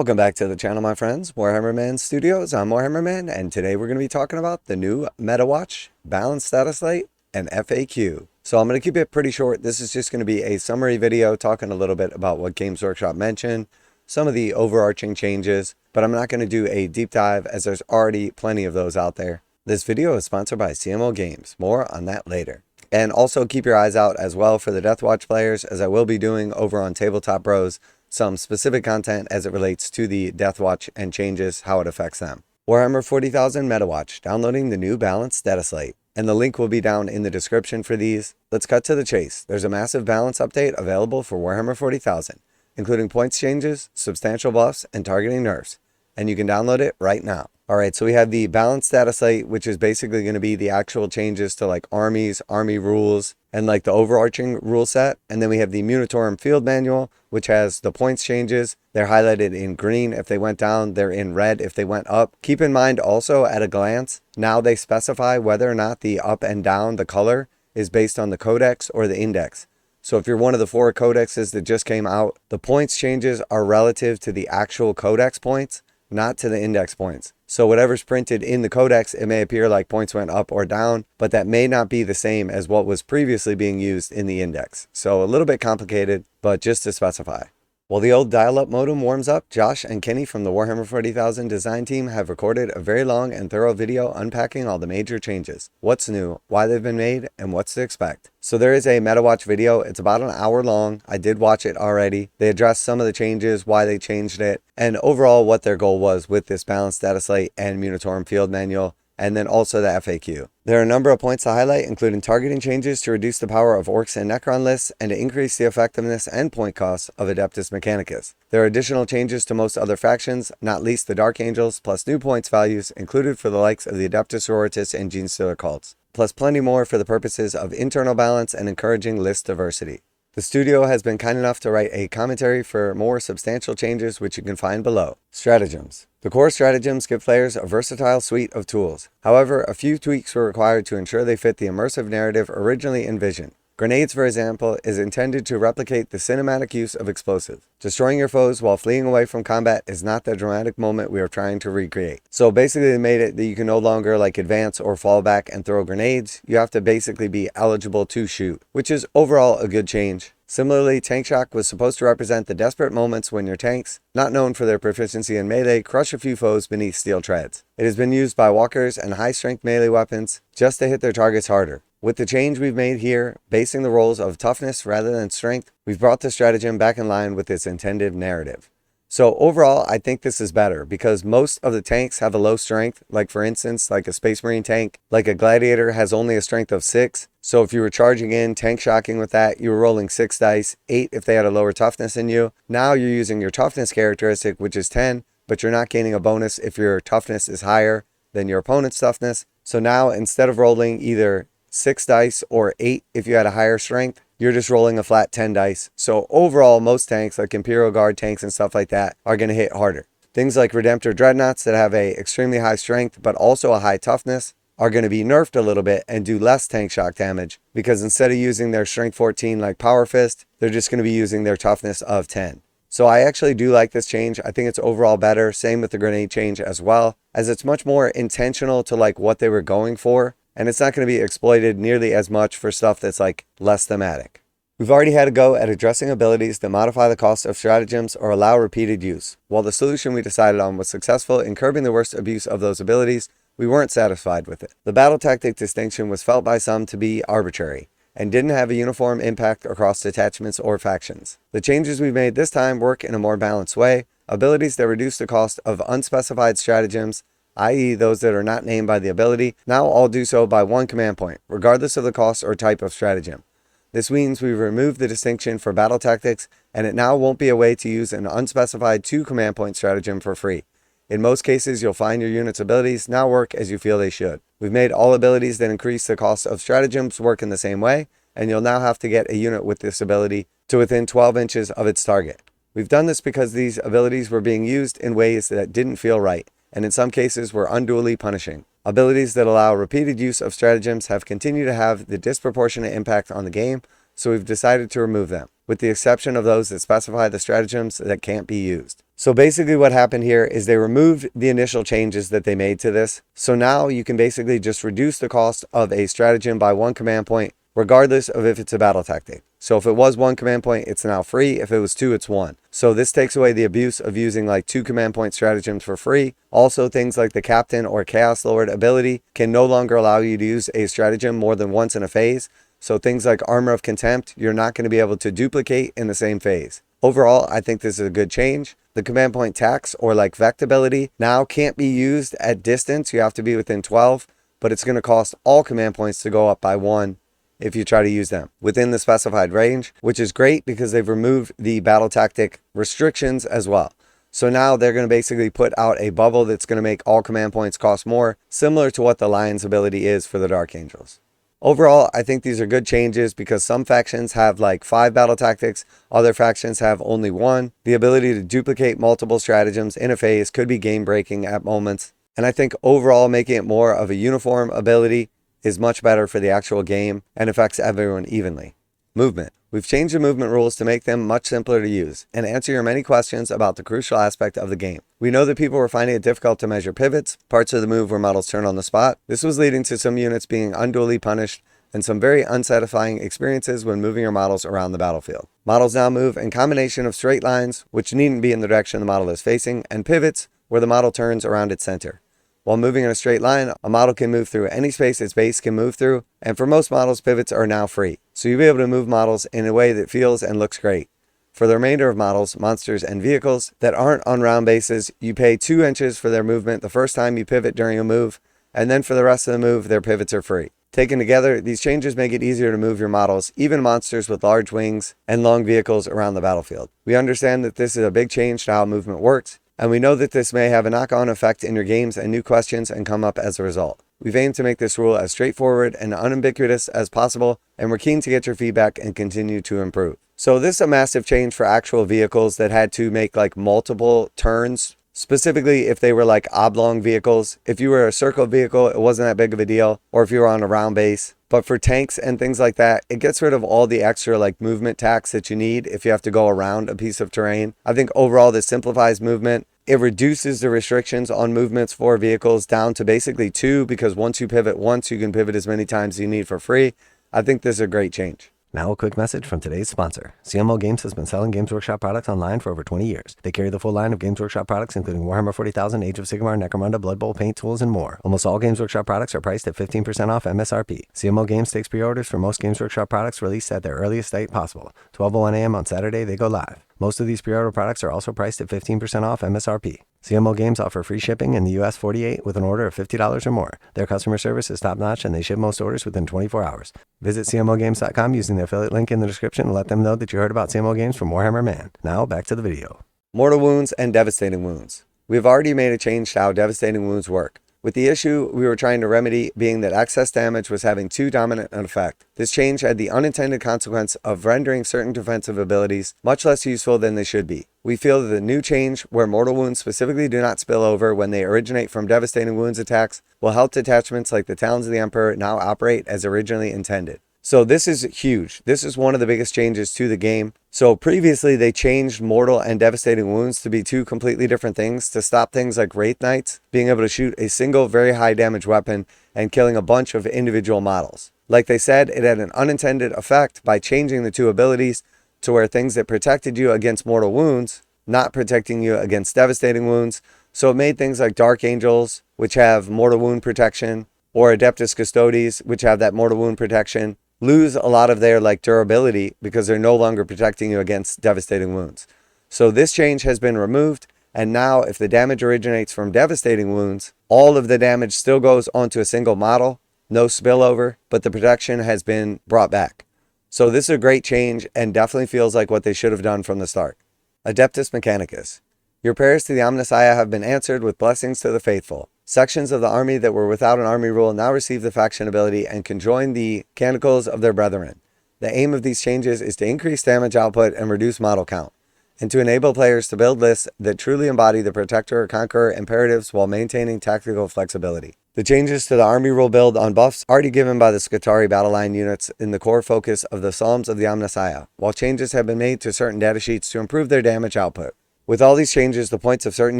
Welcome back to the channel, my friends. Warhammer Man Studios. I'm Warhammer Man, and today we're going to be talking about the new Meta Watch, Balanced Dataslate, and FAQ. So I'm going to keep it pretty short. This is just going to be a summary video talking a little bit about what Games Workshop mentioned, some of the overarching changes, but I'm not going to do a deep dive as there's already plenty of those out there. This video is sponsored by CMO Games. More on that later. And also keep your eyes out as well for the Death Watch players, as I will be doing over on Tabletop Bros some specific content as it relates to the Death Watch and changes, how it affects them. Warhammer 40,000 Meta Watch, downloading the new Balanced Dataslate. And the link will be down in the description for these. Let's cut to the chase. There's a massive balance update available for Warhammer 40,000, including points changes, substantial buffs, and targeting nerfs. And you can download it right now. Alright, so we have the Balanced Dataslate, which is basically going to be the actual changes to like armies, army rules, and like the overarching rule set. And then we have the Munitorum Field Manual, which has the points changes. They're highlighted in green if they went down, they're in red if they went up. Keep in mind also at a glance, now they specify whether or not the up and down, the color, is based on the codex or the index. So if you're one of the 4 codexes that just came out, the points changes are relative to the actual codex points, not to the index points. So whatever's printed in the codex, it may appear like points went up or down, but that may not be the same as what was previously being used in the index. So a little bit complicated, but just to specify. While the old dial-up modem warms up, Josh and Kenny from the Warhammer 40,000 design team have recorded a very long and thorough video unpacking all the major changes, what's new, why they've been made, and what's to expect. So there is a Meta Watch video. It's about an hour long. I did watch it already. They addressed some of the changes, why they changed it, and overall what their goal was with this Balanced Dataslate and Munitorum Field Manual, and then also the FAQ. There are a number of points to highlight, including targeting changes to reduce the power of orcs and necron lists and to increase the effectiveness and point costs of Adeptus Mechanicus. There are additional changes to most other factions, not least the Dark Angels, plus new points values included for the likes of the Adeptus Sororitas and Genestealer cults, plus plenty more for the purposes of internal balance and encouraging list diversity. The studio has been kind enough to write a commentary for more substantial changes, which you can find below. Stratagems. The core stratagems give players a versatile suite of tools. However, a few tweaks were required to ensure they fit the immersive narrative originally envisioned. Grenades, for example, is intended to replicate the cinematic use of explosives. Destroying your foes while fleeing away from combat is not the dramatic moment we are trying to recreate. So basically they made it that you can no longer like advance or fall back and throw grenades. You have to basically be eligible to shoot, which is overall a good change. Similarly, Tank Shock was supposed to represent the desperate moments when your tanks, not known for their proficiency in melee, crush a few foes beneath steel treads. It has been used by walkers and high-strength melee weapons just to hit their targets harder. With the change we've made here, basing the roles of toughness rather than strength, we've brought the stratagem back in line with its intended narrative. So overall, I think this is better because most of the tanks have a low strength, like for instance, like a Space Marine tank, like a Gladiator has only a strength of 6. So if you were charging in, tank shocking with that, you were rolling 6 dice, 8 if they had a lower toughness than you. Now you're using your toughness characteristic, which is 10, but you're not gaining a bonus if your toughness is higher than your opponent's toughness. So now instead of rolling either 6 dice or 8 if you had a higher strength, you're just rolling a flat 10 dice. So overall, most tanks like Imperial Guard tanks and stuff like that are going to hit harder. Things like Redemptor Dreadnoughts that have a extremely high strength but also a high toughness are going to be nerfed a little bit and do less tank shock damage because instead of using their strength 14 like Power Fist, they're just going to be using their toughness of 10. So I actually do like this change. I think it's overall better. Same with the grenade change as well, as it's much more intentional to like what they were going for. And it's not going to be exploited nearly as much for stuff that's like less thematic. We've already had a go at addressing abilities that modify the cost of stratagems or allow repeated use. While the solution we decided on was successful in curbing the worst abuse of those abilities, we weren't satisfied with it. The battle tactic distinction was felt by some to be arbitrary and didn't have a uniform impact across detachments or factions. The changes we've made this time work in a more balanced way. Abilities that reduce the cost of unspecified stratagems, i.e. those that are not named by the ability, now all do so by 1 command point, regardless of the cost or type of stratagem. This means we've removed the distinction for battle tactics, and it now won't be a way to use an unspecified 2 command point stratagem for free. In most cases, you'll find your unit's abilities now work as you feel they should. We've made all abilities that increase the cost of stratagems work in the same way, and you'll now have to get a unit with this ability to within 12 inches of its target. We've done this because these abilities were being used in ways that didn't feel right, and in some cases were unduly punishing. Abilities that allow repeated use of stratagems have continued to have the disproportionate impact on the game, so we've decided to remove them, with the exception of those that specify the stratagems that can't be used. So basically what happened here is they removed the initial changes that they made to this. So now you can basically just reduce the cost of a stratagem by 1 command point, regardless of if it's a battle tactic. So if it was 1 command point, it's now free. If it was 2, it's 1. So this takes away the abuse of using like 2 command point stratagems for free. Also, things like the Captain or Chaos Lord ability can no longer allow you to use a stratagem more than once in a phase. So things like Armor of Contempt, you're not going to be able to duplicate in the same phase. Overall, I think this is a good change. The command point tax or like Vect ability now can't be used at distance. You have to be within 12, but it's going to cost all command points to go up by 1 if you try to use them within the specified range, which is great because they've removed the battle tactic restrictions as well. So now they're going to basically put out a bubble that's going to make all command points cost more, similar to what the Lion's ability is for the Dark Angels. Overall, I think these are good changes because some factions have like 5 battle tactics, other factions have only 1. The ability to duplicate multiple stratagems in a phase could be game breaking at moments. And I think overall making it more of a uniform ability is much better for the actual game and affects everyone evenly. Movement. We've changed the movement rules to make them much simpler to use and answer your many questions about the crucial aspect of the game. We know that people were finding it difficult to measure pivots, parts of the move where models turn on the spot. This was leading to some units being unduly punished and some very unsatisfying experiences when moving your models around the battlefield. Models now move in combination of straight lines, which needn't be in the direction the model is facing, and pivots, where the model turns around its center. While moving in a straight line, a model can move through any space its base can move through, and for most models, pivots are now free. So you'll be able to move models in a way that feels and looks great. For the remainder of models, monsters, and vehicles that aren't on round bases, you pay 2 inches for their movement the first time you pivot during a move, and then for the rest of the move, their pivots are free. Taken together, these changes make it easier to move your models, even monsters with large wings and long vehicles around the battlefield. We understand that this is a big change to how movement works, and we know that this may have a knock-on effect in your games and new questions and come up as a result. We've aimed to make this rule as straightforward and unambiguous as possible, and we're keen to get your feedback and continue to improve. So this is a massive change for actual vehicles that had to make like multiple turns, specifically if they were like oblong vehicles. If you were a circle vehicle, it wasn't that big of a deal, or if you were on a round base. But for tanks and things like that, it gets rid of all the extra like movement tax that you need if you have to go around a piece of terrain. I think overall this simplifies movement. It reduces the restrictions on movements for vehicles down to basically 2, because once you pivot once, you can pivot as many times as you need for free. I think this is a great change. Now a quick message from today's sponsor. CMO Games has been selling Games Workshop products online for over 20 years. They carry the full line of Games Workshop products, including Warhammer 40,000, Age of Sigmar, Necromunda, Blood Bowl, paint tools, and more. Almost all Games Workshop products are priced at 15% off MSRP. CMO Games takes pre-orders for most Games Workshop products released at their earliest date possible. 12:01 a.m. on Saturday, they go live. Most of these pre-order products are also priced at 15% off MSRP. CMO Games offer free shipping in the US 48 with an order of $50 or more. Their customer service is top-notch and they ship most orders within 24 hours. Visit CMOGames.com using the affiliate link in the description and let them know that you heard about CMO Games from Warhammer Man. Now back to the video. Mortal wounds and devastating wounds. We've already made a change to how devastating wounds work, with the issue we were trying to remedy being that excess damage was having too dominant an effect. This change had the unintended consequence of rendering certain defensive abilities much less useful than they should be. We feel that the new change, where mortal wounds specifically do not spill over when they originate from devastating wounds attacks, will help detachments like the Talons of the Emperor now operate as originally intended. So this is huge. This is one of the biggest changes to the game. So previously they changed mortal and devastating wounds to be 2 completely different things to stop things like Wraith Knights being able to shoot a single very high damage weapon and killing a bunch of individual models. Like they said, it had an unintended effect by changing the 2 abilities to where things that protected you against mortal wounds, not protecting you against devastating wounds. So it made things like Dark Angels, which have mortal wound protection, or Adeptus Custodes, which have that mortal wound protection, lose a lot of their like durability because they're no longer protecting you against devastating wounds. So this change has been removed, and now if the damage originates from devastating wounds, all of the damage still goes onto a single model, no spillover, but the protection has been brought back. So this is a great change and definitely feels like what they should have done from the start. Adeptus Mechanicus. Your prayers to the Omnissiah have been answered with blessings to the faithful. Sections of the army that were without an army rule now receive the faction ability and can join the canticles of their brethren. The aim of these changes is to increase damage output and reduce model count, and to enable players to build lists that truly embody the Protector or Conqueror imperatives while maintaining tactical flexibility. The changes to the army rule build on buffs already given by the Skitarii battle line units in the core focus of the Psalms of the Omnissiah, while changes have been made to certain datasheets to improve their damage output. With all these changes, the points of certain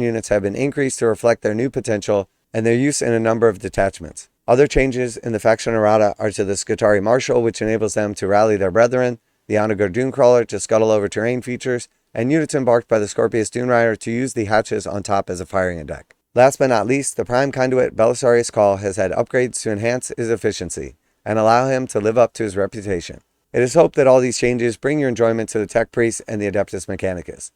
units have been increased to reflect their new potential and their use in a number of detachments. Other changes in the faction errata are to the Skitarii Marshal, which enables them to rally their brethren, the Onager Dunecrawler to scuttle over terrain features, and units embarked by the Scorpius Dunerider to use the hatches on top as a firing deck. Last but not least, the Prime Conduit Belisarius Call has had upgrades to enhance his efficiency and allow him to live up to his reputation. It is hoped that all these changes bring your enjoyment to the Tech Priest and the Adeptus Mechanicus.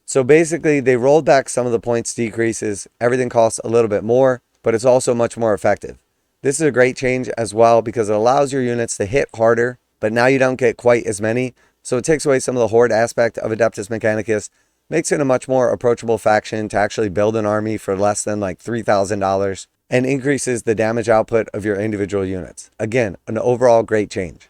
So basically, they rolled back some of the points decreases, everything costs a little bit more, but it's also much more effective. This is a great change as well because it allows your units to hit harder, but now you don't get quite as many, so it takes away some of the horde aspect of Adeptus Mechanicus, makes it a much more approachable faction to actually build an army for less than like $3,000, and increases the damage output of your individual units. Again, an overall great change.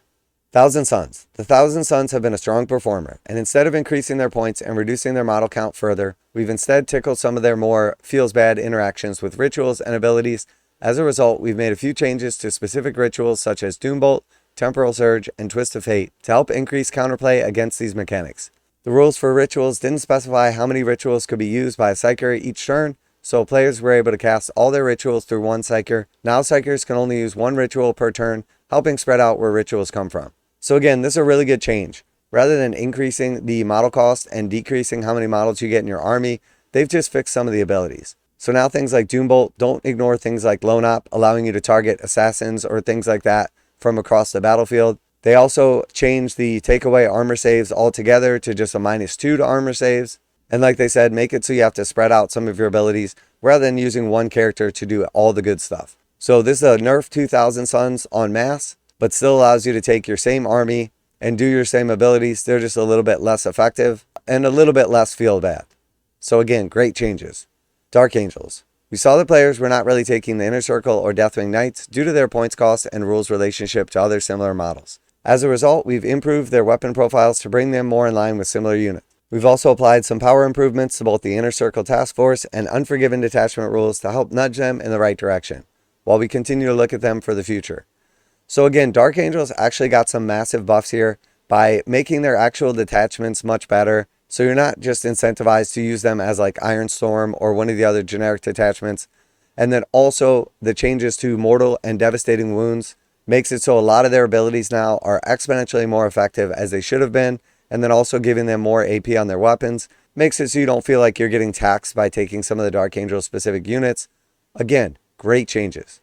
Thousand Sons. The Thousand Sons have been a strong performer, and instead of increasing their points and reducing their model count further, we've instead tickled some of their more feels bad interactions with rituals and abilities. As a result, we've made a few changes to specific rituals such as Doombolt, Temporal Surge, and Twist of Fate to help increase counterplay against these mechanics. The rules for rituals didn't specify how many rituals could be used by a psyker each turn, so players were able to cast all their rituals through one psyker. Now psykers can only use one ritual per turn, helping spread out where rituals come from. So again, this is a really good change. Rather than increasing the model cost and decreasing how many models you get in your army, they've just fixed some of the abilities. So now things like Doombolt don't ignore things like Lone Op, allowing you to target assassins or things like that from across the battlefield. They also changed the takeaway armor saves altogether to just a -2 to armor saves. And like they said, make it so you have to spread out some of your abilities rather than using one character to do all the good stuff. So this is a nerf 2000 Sons en masse, but still allows you to take your same army and do your same abilities. They're just a little bit less effective and a little bit less feel bad. So again, great changes. Dark Angels. We saw the players were not really taking the Inner Circle or Deathwing Knights due to their points cost and rules relationship to other similar models. As a result, we've improved their weapon profiles to bring them more in line with similar units. We've also applied some power improvements to both the Inner Circle Task Force and Unforgiven Detachment rules to help nudge them in the right direction, while we continue to look at them for the future. So again, Dark Angels actually got some massive buffs here by making their actual detachments much better, so you're not just incentivized to use them as like Iron Storm or one of the other generic detachments. And then also the changes to Mortal and Devastating Wounds makes it so a lot of their abilities now are exponentially more effective as they should have been, and then also giving them more AP on their weapons makes it so you don't feel like you're getting taxed by taking some of the Dark Angel specific units. Again, great changes.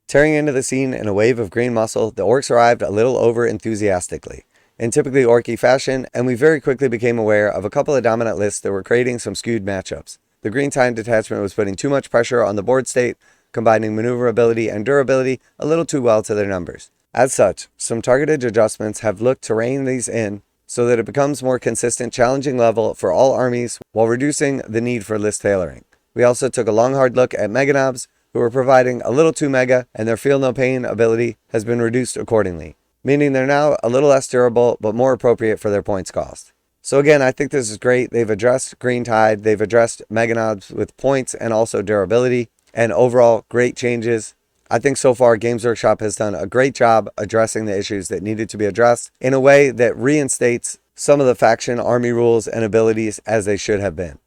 Tearing into the scene in a wave of green muscle, the Orcs arrived a little over enthusiastically in typically orky fashion, and we very quickly became aware of a couple of dominant lists that were creating some skewed matchups. The Green Time detachment was putting too much pressure on the board state, combining maneuverability and durability a little too well to their numbers. As such, some targeted adjustments have looked to rein these in so that it becomes more consistent, challenging level for all armies while reducing the need for list tailoring. We also took a long hard look at Mega Knobs, who were providing a little too mega, and their Feel No Pain ability has been reduced accordingly, meaning they're now a little less durable but more appropriate for their points cost. So again, I think this is great. They've addressed Green Tide, they've addressed Mega Knobs with points and also durability, and overall great changes. I think so far Games Workshop has done a great job addressing the issues that needed to be addressed in a way that reinstates some of the faction army rules and abilities as they should have been.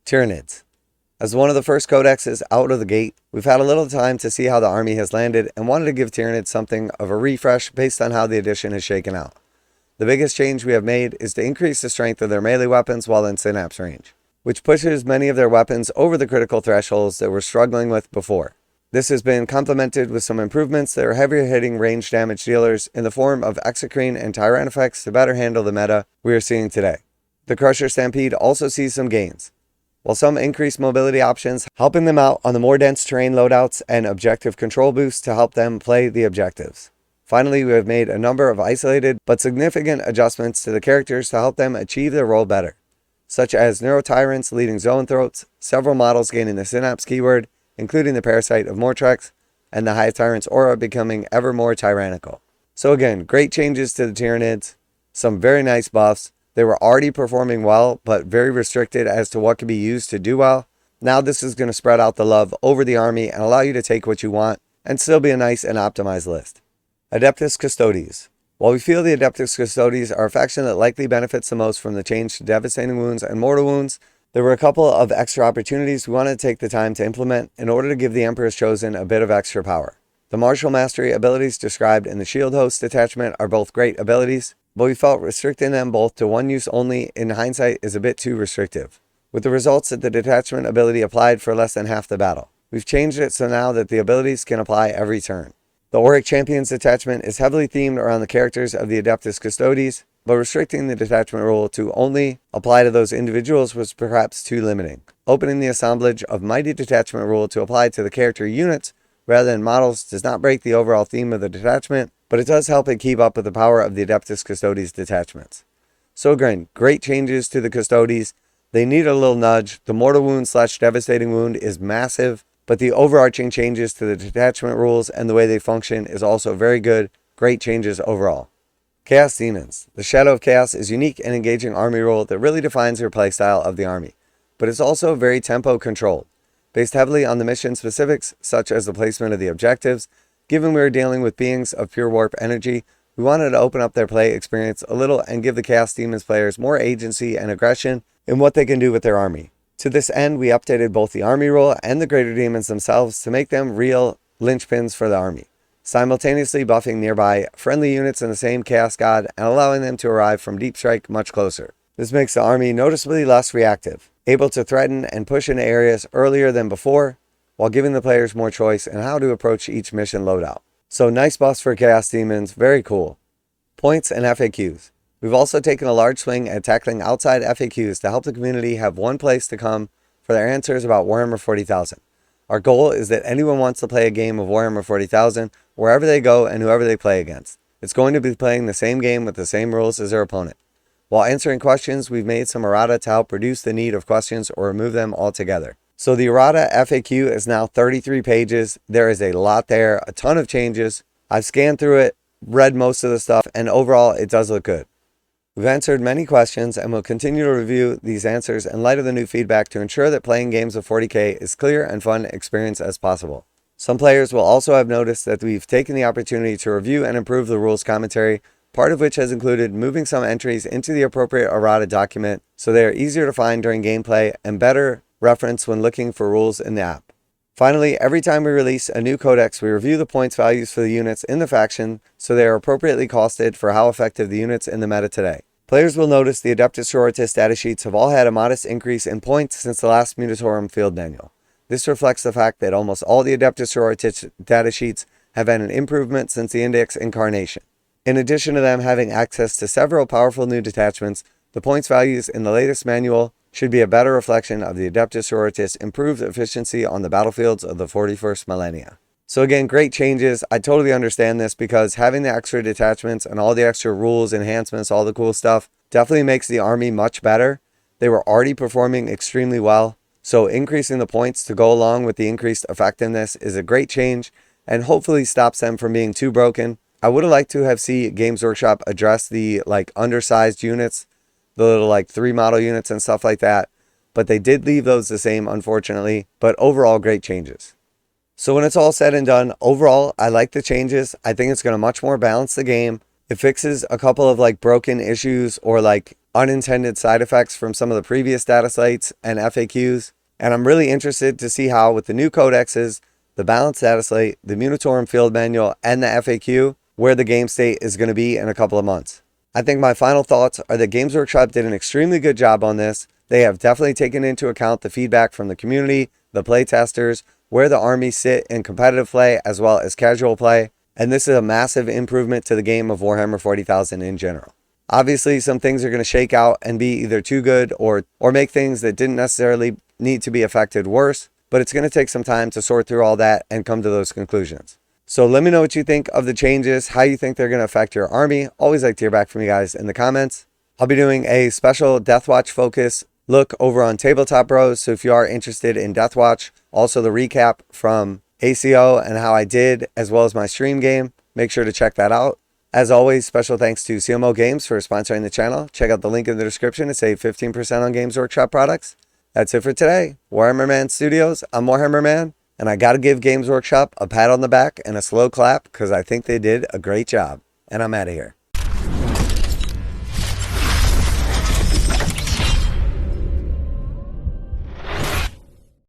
Tyranids. As one of the first codexes out of the gate, we've had a little time to see how the army has landed and wanted to give Tyranids something of a refresh based on how the edition has shaken out. The biggest change we have made is to increase the strength of their melee weapons while in synapse range, which pushes many of their weapons over the critical thresholds that we're struggling with before. This has been complemented with some improvements that are heavier hitting range damage dealers in the form of Exocrine and Tyrannifex to better handle the meta we are seeing today. The Crusher Stampede also sees some gains, while some increased mobility options, helping them out on the more dense terrain loadouts and objective control boosts to help them play the objectives. Finally, we have made a number of isolated but significant adjustments to the characters to help them achieve their role better, such as Neurotyrants leading Zoanthroats, several models gaining the Synapse keyword, including the Parasite of Mortrex, and the Hive Tyrant's aura becoming ever more tyrannical. So again, great changes to the Tyranids, some very nice buffs. They were already performing well, but very restricted as to what could be used to do well. Now this is going to spread out the love over the army and allow you to take what you want and still be a nice and optimized list. Adeptus Custodes. While we feel the Adeptus Custodes are a faction that likely benefits the most from the change to Devastating Wounds and Mortal Wounds, There were a couple of extra opportunities we wanted to take the time to implement in order to give the Emperor's Chosen a bit of extra power. The martial mastery abilities described in the shield host detachment are both great abilities, but we felt restricting them both to one use only in hindsight is a bit too restrictive, with the results that the detachment ability applied for less than half the battle. We've changed it so now that the abilities can apply every turn. The Orruk Champions detachment is heavily themed around the characters of the Adeptus Custodes, but restricting the detachment rule to only apply to those individuals was perhaps too limiting. Opening the assemblage of Mighty Detachment rule to apply to the character units rather than models does not break the overall theme of the detachment, but it does help it keep up with the power of the Adeptus Custodes detachments. So again, great changes to the Custodes. They need a little nudge. The mortal wound / devastating wound is massive, but the overarching changes to the detachment rules and the way they function is also very good. Great changes overall. Chaos Demons. The Shadow of Chaos is a unique and engaging army rule that really defines your playstyle of the army, but it's also very tempo controlled, based heavily on the mission specifics such as the placement of the objectives. Given we were dealing with beings of pure warp energy, we wanted to open up their play experience a little and give the Chaos Demons players more agency and aggression in what they can do with their army. To this end, we updated both the army rule and the greater demons themselves to make them real linchpins for the army, simultaneously buffing nearby friendly units in the same Chaos God and allowing them to arrive from deep strike much closer. This makes the army noticeably less reactive, able to threaten and push into areas earlier than before, while giving the players more choice in how to approach each mission loadout. So nice buffs for Chaos Demons, very cool. Points and FAQs. We've also taken a large swing at tackling outside FAQs to help the community have one place to come for their answers about Warhammer 40,000. Our goal is that anyone wants to play a game of Warhammer 40,000 wherever they go and whoever they play against. It's going to be playing the same game with the same rules as their opponent. While answering questions, we've made some errata to help reduce the need of questions or remove them altogether. So the errata FAQ is now 33 pages. There is a lot there, a ton of changes. I've scanned through it, read most of the stuff, and overall it does look good. We've answered many questions and will continue to review these answers in light of the new feedback to ensure that playing games of 40k is clear and fun experience as possible. Some players will also have noticed that we've taken the opportunity to review and improve the rules commentary, part of which has included moving some entries into the appropriate errata document so they are easier to find during gameplay and better reference when looking for rules in the app. Finally, every time we release a new codex, we review the points values for the units in the faction so they are appropriately costed for how effective the units in the meta today. Players will notice the Adeptus Sororitas data sheets have all had a modest increase in points since the last Munitorum Field Manual. This reflects the fact that almost all the Adeptus Sororitas data sheets have had an improvement since the Index incarnation. In addition to them having access to several powerful new detachments, the points values in the latest manual should be a better reflection of the Adeptus Sororitas' improved efficiency on the battlefields of the 41st millennia. So again, great changes. I totally understand this because having the extra detachments and all the extra rules, enhancements, all the cool stuff definitely makes the army much better. They were already performing extremely well, so increasing the points to go along with the increased effectiveness is a great change and hopefully stops them from being too broken. I would have liked to have seen Games Workshop address the undersized units, the little 3 model units and stuff like that, but they did leave those the same, unfortunately. But overall, great changes. So when it's all said and done, overall, I like the changes. I think it's going to much more balance the game. It fixes a couple of broken issues or unintended side effects from some of the previous data slates and FAQs. And I'm really interested to see how with the new codexes, the balanced data slate, the Munitorum Field Manual, and the FAQ, where the game state is going to be in a couple of months. I think my final thoughts are that Games Workshop did an extremely good job on this. They have definitely taken into account the feedback from the community, the playtesters, where the armies sit in competitive play as well as casual play, and this is a massive improvement to the game of Warhammer 40,000 in general. Obviously, some things are going to shake out and be either too good or make things that didn't necessarily need to be affected worse, but it's going to take some time to sort through all that and come to those conclusions. So let me know what you think of the changes, how you think they're going to affect your army. Always like to hear back from you guys in the comments. I'll be doing a special Deathwatch focus look over on Tabletop Bros. So if you are interested in Deathwatch, also the recap from ACO and how I did, as well as my stream game, make sure to check that out. As always, special thanks to CMO Games for sponsoring the channel. Check out the link in the description to save 15% on Games Workshop products. That's it for today. Warhammer Man Studios, I'm Warhammer Man, and I got to give Games Workshop a pat on the back and a slow clap because I think they did a great job. And I'm out of here.